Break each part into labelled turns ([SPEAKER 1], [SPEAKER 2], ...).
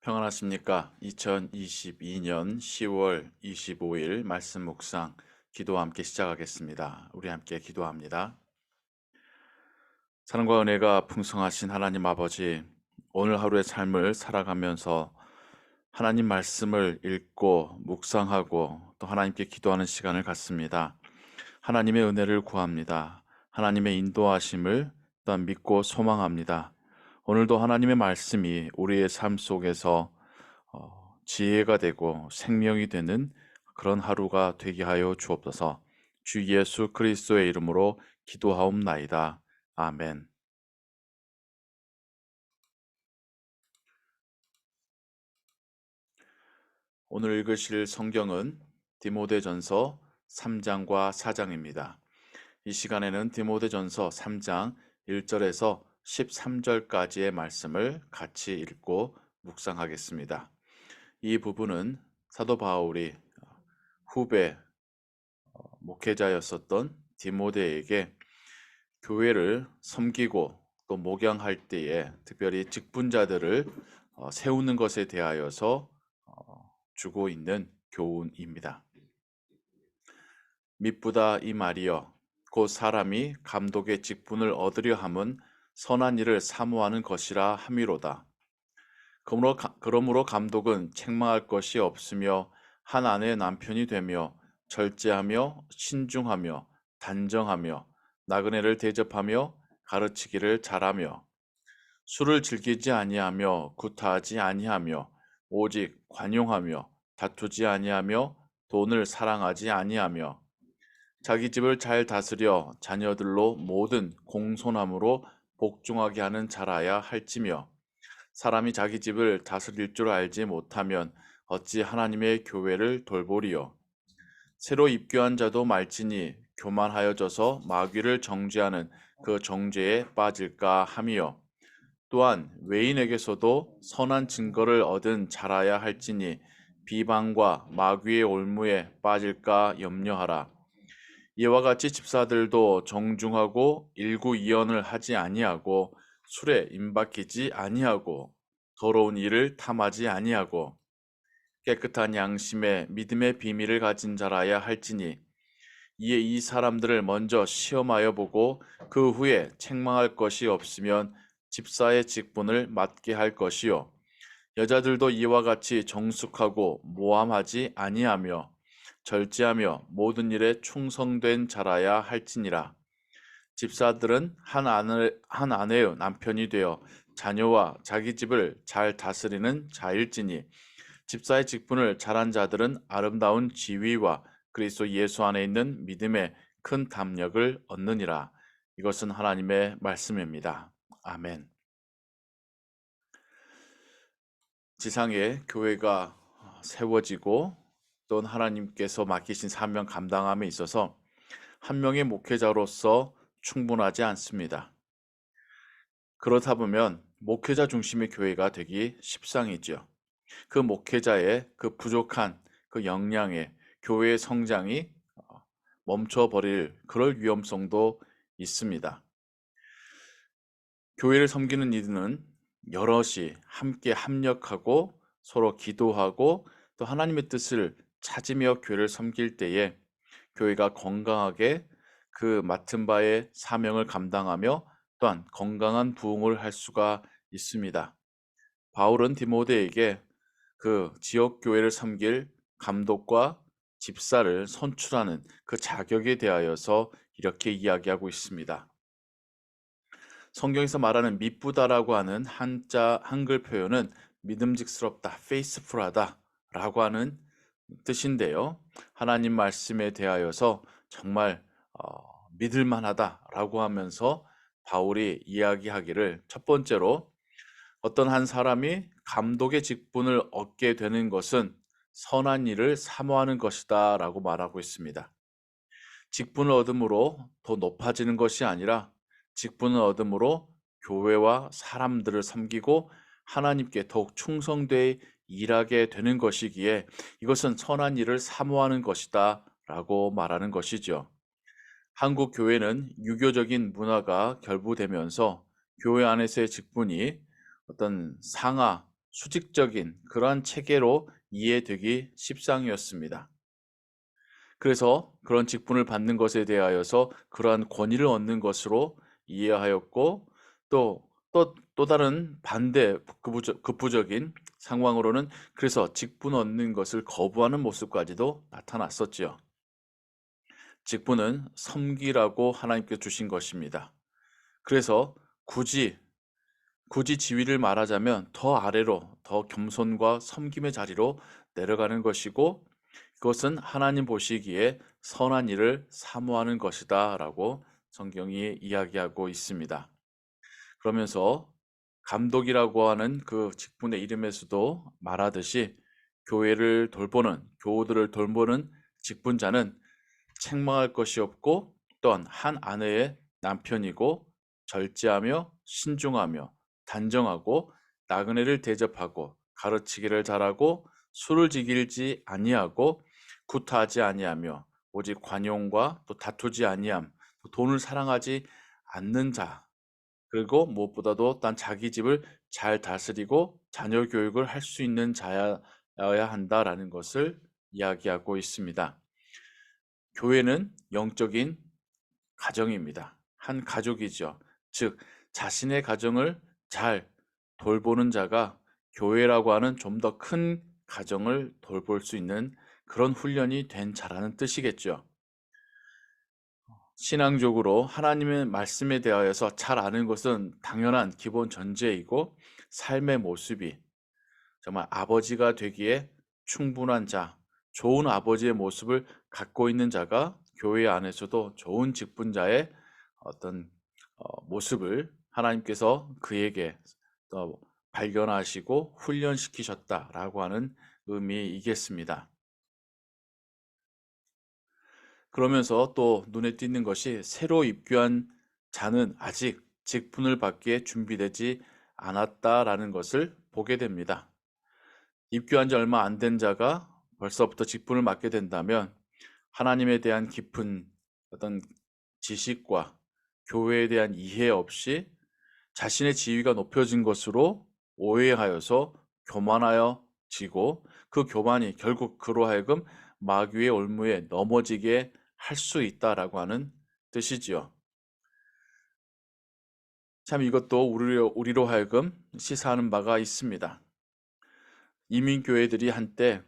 [SPEAKER 1] 평안하십니까? 2022년 10월 25일 말씀 묵상 기도와 함께 시작하겠습니다. 우리 함께 기도합니다. 사랑과 은혜가 풍성하신 하나님 아버지, 오늘 하루의 삶을 살아가면서 하나님 말씀을 읽고 묵상하고 또 하나님께 기도하는 시간을 갖습니다. 하나님의 은혜를 구합니다. 하나님의 인도하심을 또한 믿고 소망합니다. 오늘도 하나님의 말씀이 우리의 삶 속에서 지혜가 되고 생명이 되는 그런 하루가 되게 하여 주옵소서. 주 예수 그리스도의 이름으로 기도하옵나이다. 아멘. 오늘 읽으실 성경은 디모데전서 3장과 4장입니다. 이 시간에는 디모데전서 3장 1절에서 13절까지의 말씀을 같이 읽고 묵상하겠습니다. 이 부분은 사도 바울이 후배 목회자였었던 디모데에게 교회를 섬기고 또 목양할 때에 특별히 직분자들을 세우는 것에 대하여서 주고 있는 교훈입니다. 미쁘다 이 말이여 곧 사람이 감독의 직분을 얻으려 함은 선한 일을 사모하는 것이라 함이로다. 그러므로 감독은 책망할 것이 없으며 한 아내의 남편이 되며 절제하며 신중하며 단정하며 나그네를 대접하며 가르치기를 잘하며 술을 즐기지 아니하며 구타하지 아니하며 오직 관용하며 다투지 아니하며 돈을 사랑하지 아니하며 자기 집을 잘 다스려 자녀들로 모든 공손함으로 복종하게 하는 자라야 할지며 사람이 자기 집을 다스릴 줄 알지 못하면 어찌 하나님의 교회를 돌보리요. 새로 입교한 자도 말지니 교만하여져서 마귀를 정죄하는 그 정죄에 빠질까 함이요. 또한 외인에게서도 선한 증거를 얻은 자라야 할지니 비방과 마귀의 올무에 빠질까 염려하라. 이와 같이 집사들도 정중하고 일구이연을 하지 아니하고 술에 임박히지 아니하고 더러운 일을 탐하지 아니하고 깨끗한 양심에 믿음의 비밀을 가진 자라야 할지니 이에 이 사람들을 먼저 시험하여 보고 그 후에 책망할 것이 없으면 집사의 직분을 맡게 할 것이요 여자들도 이와 같이 정숙하고 모함하지 아니하며 절제하며 모든 일에 충성된 자라야 할지니라. 집사들은 한 아내의 남편이 되어 자녀와 자기 집을 잘 다스리는 자일지니 집사의 직분을 잘한 자들은 아름다운 지위와 그리스도 예수 안에 있는 믿음의 큰 담력을 얻느니라. 이것은 하나님의 말씀입니다. 아멘. 지상에 교회가 세워지고 또 하나님께서 맡기신 사명 감당함에 있어서 한 명의 목회자로서 충분하지 않습니다. 그렇다 보면 목회자 중심의 교회가 되기 십상이죠. 그 목회자의 그 부족한 그 역량에 교회의 성장이 멈춰버릴 그럴 위험성도 있습니다. 교회를 섬기는 이들은 여럿이 함께 합력하고 서로 기도하고 또 하나님의 뜻을 찾으며 교회를 섬길 때에 교회가 건강하게 그 맡은 바의 사명을 감당하며 또한 건강한 부흥을 할 수가 있습니다. 바울은 디모데에게 그 지역 교회를 섬길 감독과 집사를 선출하는 그 자격에 대하여서 이렇게 이야기하고 있습니다. 성경에서 말하는 미쁘다라고 하는 한글 표현은 믿음직스럽다, faithful하다 라고 하는 뜻인데요. 하나님 말씀에 대하여서 정말 믿을만하다라고 하면서 바울이 이야기하기를 첫 번째로 어떤 한 사람이 감독의 직분을 얻게 되는 것은 선한 일을 사모하는 것이다 라고 말하고 있습니다. 직분을 얻음으로 더 높아지는 것이 아니라 직분을 얻음으로 교회와 사람들을 섬기고 하나님께 더욱 충성되어 일하게 되는 것이기에 이것은 선한 일을 사모하는 것이다 라고 말하는 것이죠. 한국 교회는 유교적인 문화가 결부되면서 교회 안에서의 직분이 어떤 상하 수직적인 그러한 체계로 이해되기 십상이었습니다. 그래서 그런 직분을 받는 것에 대하여서 그러한 권위를 얻는 것으로 이해하였고 또 다른 반대 극부적인 상황으로는 그래서 직분 얻는 것을 거부하는 모습까지도 나타났었지요. 직분은 섬기라고 하나님께 주신 것입니다. 그래서 굳이 지위를 말하자면 더 아래로 더 겸손과 섬김의 자리로 내려가는 것이고 그것은 하나님 보시기에 선한 일을 사모하는 것이다 라고 성경이 이야기하고 있습니다. 그러면서 감독이라고 하는 그 직분의 이름에서도 말하듯이 교우들을 돌보는 직분자는 책망할 것이 없고 또한 한 아내의 남편이고 절제하며 신중하며 단정하고 나그네를 대접하고 가르치기를 잘하고 술을 지길지 아니하고 구타하지 아니하며 오직 관용과 또 다투지 아니함 또 돈을 사랑하지 않는 자 그리고 무엇보다도 단 자기 집을 잘 다스리고 자녀 교육을 할 수 있는 자여야 한다라는 것을 이야기하고 있습니다. 교회는 영적인 가정입니다. 한 가족이죠. 즉, 자신의 가정을 잘 돌보는 자가 교회라고 하는 좀 더 큰 가정을 돌볼 수 있는 그런 훈련이 된 자라는 뜻이겠죠. 신앙적으로 하나님의 말씀에 대하여서 잘 아는 것은 당연한 기본 전제이고 삶의 모습이 정말 아버지가 되기에 충분한 자, 좋은 아버지의 모습을 갖고 있는 자가 교회 안에서도 좋은 직분자의 어떤 모습을 하나님께서 그에게 발견하시고 훈련시키셨다라고 하는 의미이겠습니다. 그러면서 또 눈에 띄는 것이 새로 입교한 자는 아직 직분을 받기에 준비되지 않았다라는 것을 보게 됩니다. 입교한 지 얼마 안 된 자가 벌써부터 직분을 맡게 된다면 하나님에 대한 깊은 어떤 지식과 교회에 대한 이해 없이 자신의 지위가 높여진 것으로 오해하여서 교만하여지고 그 교만이 결국 그로 하여금 마귀의 올무에 넘어지게 할 수 있다라고 하는 뜻이지요. 참 이것도 우리로 하여금 시사하는 바가 있습니다. 이민교회들이 한때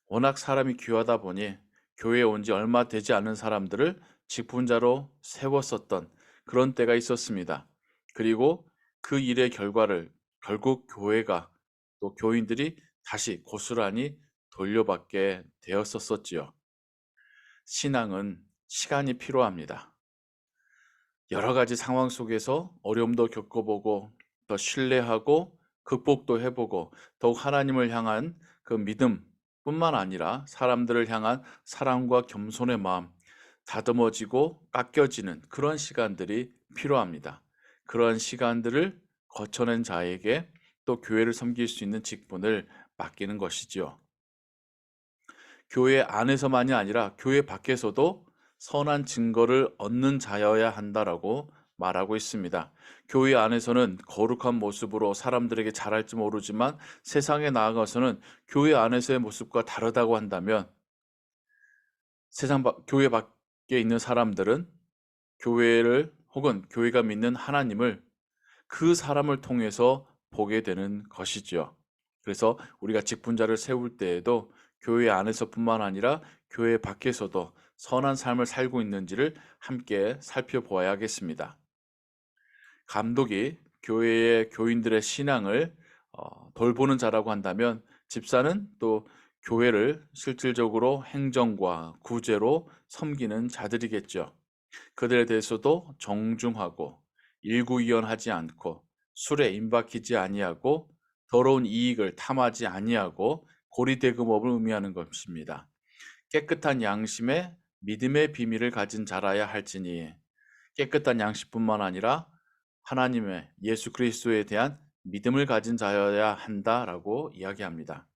[SPEAKER 1] 워낙 사람이 귀하다 보니 교회에 온 지 얼마 되지 않은 사람들을 직분자로 세웠었던 그런 때가 있었습니다. 그리고 그 일의 결과를 결국 교회가 또 교인들이 다시 고스란히 돌려받게 되었었지요. 신앙은 시간이 필요합니다. 여러 가지 상황 속에서 어려움도 겪어보고 더 신뢰하고 극복도 해보고 더욱 하나님을 향한 그 믿음뿐만 아니라 사람들을 향한 사랑과 겸손의 마음 다듬어지고 깎여지는 그런 시간들이 필요합니다. 그러한 시간들을 거쳐낸 자에게 또 교회를 섬길 수 있는 직분을 맡기는 것이지요. 교회 안에서만이 아니라 교회 밖에서도 선한 증거를 얻는 자여야 한다라고 말하고 있습니다. 교회 안에서는 거룩한 모습으로 사람들에게 잘할지 모르지만 세상에 나아가서는 교회 안에서의 모습과 다르다고 한다면 교회 밖에 있는 사람들은 교회를 혹은 교회가 믿는 하나님을 그 사람을 통해서 보게 되는 것이지요. 그래서 우리가 직분자를 세울 때에도 교회 안에서뿐만 아니라 교회 밖에서도 선한 삶을 살고 있는지를 함께 살펴보아야겠습니다. 감독이 교회의 교인들의 신앙을 돌보는 자라고 한다면 집사는 또 교회를 실질적으로 행정과 구제로 섬기는 자들이겠죠. 그들에 대해서도 정중하고 일구이연하지 않고 술에 임박히지 아니하고 더러운 이익을 탐하지 아니하고 고리대금업을 의미하는 것입니다. 깨끗한 양심에 믿음의 비밀을 가진 자라야 할지니 깨끗한 양심뿐만 아니라 하나님의 예수 그리스도에 대한 믿음을 가진 자여야 한다라고 이야기합니다.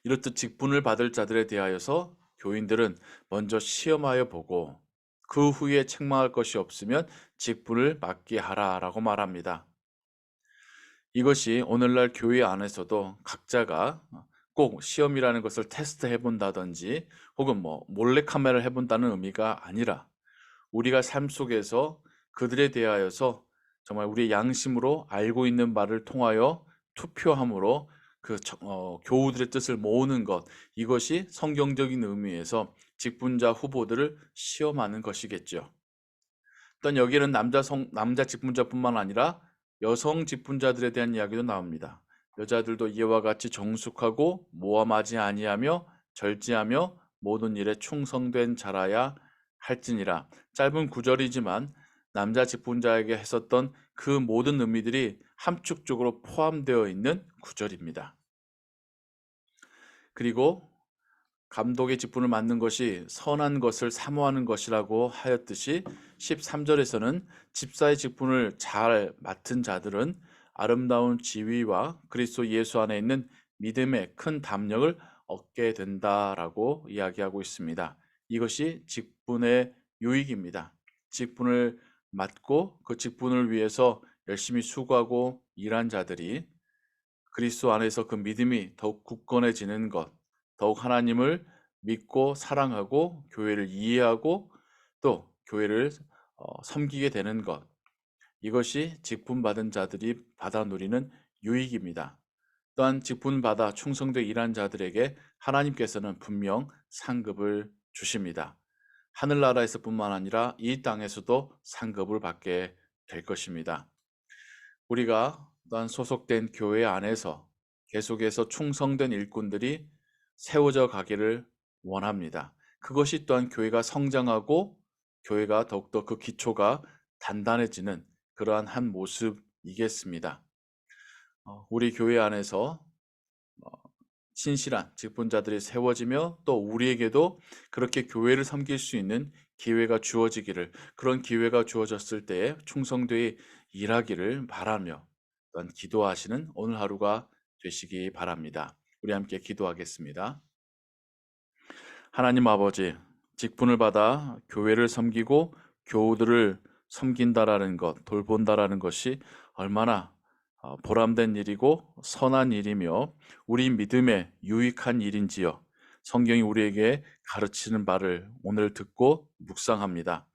[SPEAKER 1] 이렇듯 직분을 받을 자들에 대하여서 교인들은 먼저 시험하여 보고 그 후에 책망할 것이 없으면 직분을 맡게 하라라고 말합니다. 이것이 오늘날 교회 안에서도 각자가 꼭 시험이라는 것을 테스트해 본다든지 혹은 뭐 몰래카메라를 해 본다는 의미가 아니라 우리가 삶 속에서 그들에 대하여서 정말 우리의 양심으로 알고 있는 바를 통하여 투표함으로 교우들의 뜻을 모으는 것, 이것이 성경적인 의미에서 직분자 후보들을 시험하는 것이겠죠. 또한 여기에는 남자 직분자뿐만 아니라 여성 직분자들에 대한 이야기도 나옵니다. 여자들도 이와 같이 정숙하고 모함하지 아니하며 절제하며 모든 일에 충성된 자라야 할지니라. 짧은 구절이지만 남자 직분자에게 했었던 그 모든 의미들이 함축적으로 포함되어 있는 구절입니다. 그리고 감독의 직분을 맡는 것이 선한 것을 사모하는 것이라고 하였듯이 13절에서는 집사의 직분을 잘 맡은 자들은 아름다운 지위와 그리스도 예수 안에 있는 믿음의 큰 담력을 얻게 된다라고 이야기하고 있습니다. 이것이 직분의 유익입니다. 직분을 맡고 그 직분을 위해서 열심히 수고하고 일한 자들이 그리스도 안에서 그 믿음이 더욱 굳건해지는 것, 더욱 하나님을 믿고 사랑하고 교회를 이해하고 또 교회를 섬기게 되는 것, 이것이 직분받은 자들이 받아 누리는 유익입니다. 또한 직분받아 충성되게 일한 자들에게 하나님께서는 분명 상급을 주십니다. 하늘나라에서뿐만 아니라 이 땅에서도 상급을 받게 될 것입니다. 우리가 또한 소속된 교회 안에서 계속해서 충성된 일꾼들이 세워져 가기를 원합니다. 그것이 또한 교회가 성장하고 교회가 더욱더 그 기초가 단단해지는 그러한 한 모습이겠습니다. 우리 교회 안에서 어, 신실한 직분자들이 세워지며 또 우리에게도 그렇게 교회를 섬길 수 있는 기회가 주어지기를, 그런 기회가 주어졌을 때에 충성되이 일하기를 바라며 또한 기도하시는 오늘 하루가 되시기 바랍니다. 우리 함께 기도하겠습니다. 하나님 아버지, 직분을 받아 교회를 섬기고 교우들을 섬긴다라는 것, 돌본다라는 것이 얼마나 보람된 일이고 선한 일이며 우리 믿음에 유익한 일인지요. 성경이 우리에게 가르치는 바를 오늘 듣고 묵상합니다.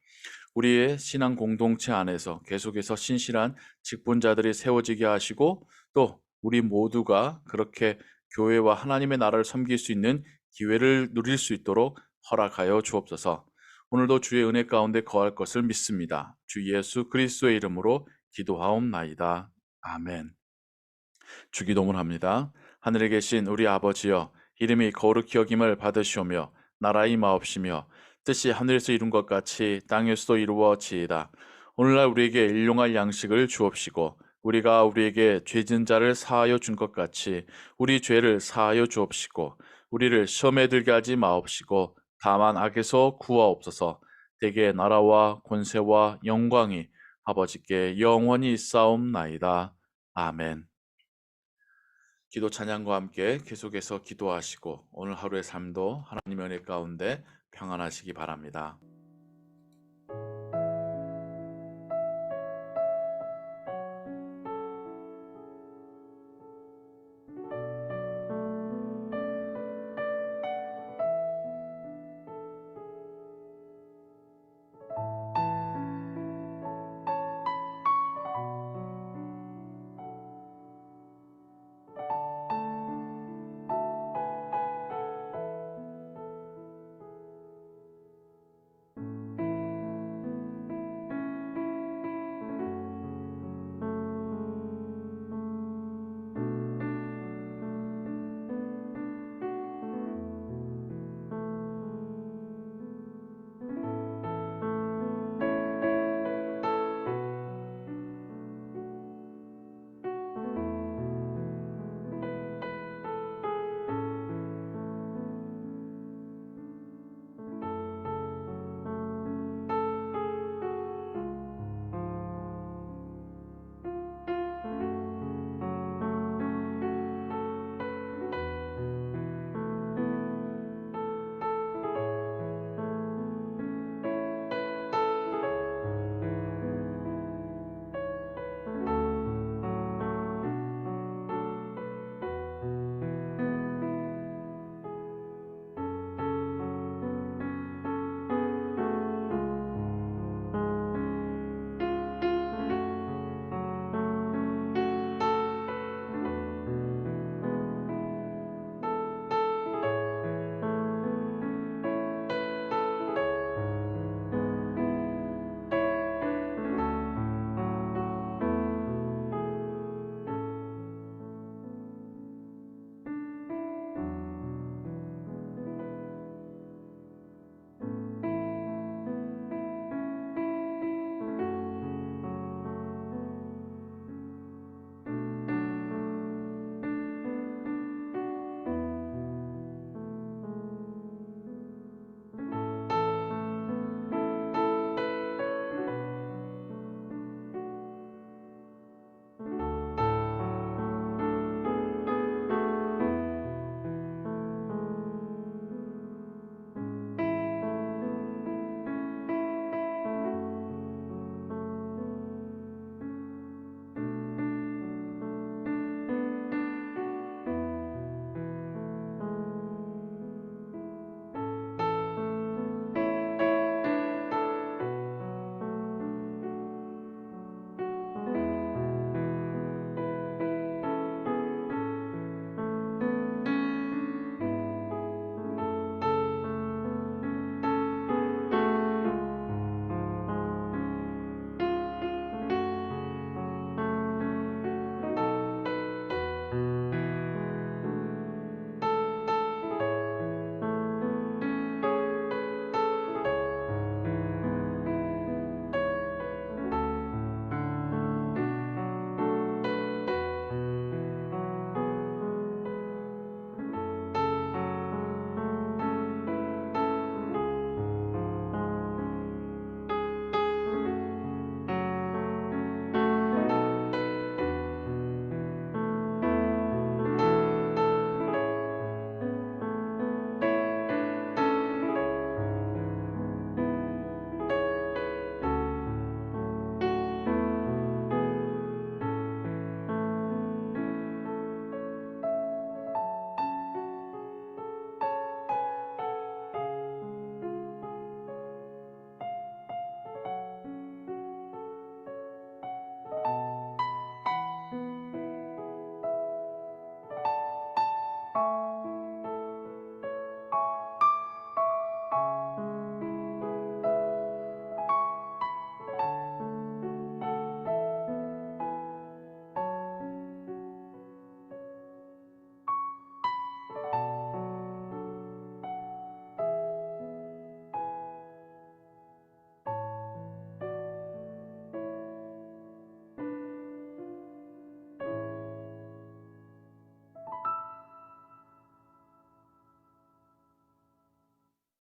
[SPEAKER 1] 우리의 신앙 공동체 안에서 계속해서 신실한 직분자들이 세워지게 하시고 또 우리 모두가 그렇게 교회와 하나님의 나라를 섬길 수 있는 기회를 누릴 수 있도록 허락하여 주옵소서. 오늘도 주의 은혜 가운데 거할 것을 믿습니다. 주 예수 그리스도의 이름으로 기도하옵나이다. 아멘. 주기도문 합니다. 하늘에 계신 우리 아버지여, 이름이 거룩히 여김을 받으시오며 나라의 마옵시며 뜻이 하늘에서 이룬 것 같이 땅에서도 이루어지이다. 오늘날 우리에게 일용할 양식을 주옵시고 우리가 우리에게 죄진 자를 사하여 준 것 같이 우리 죄를 사하여 주옵시고 우리를 시험에 들게 하지 마옵시고 다만 악에서 구하옵소서. 대개 나라와 권세와 영광이 아버지께 영원히 있사옵나이다. 아멘. 기도 찬양과 함께 계속해서 기도하시고 오늘 하루의 삶도 하나님의 은혜 가운데 평안하시기 바랍니다.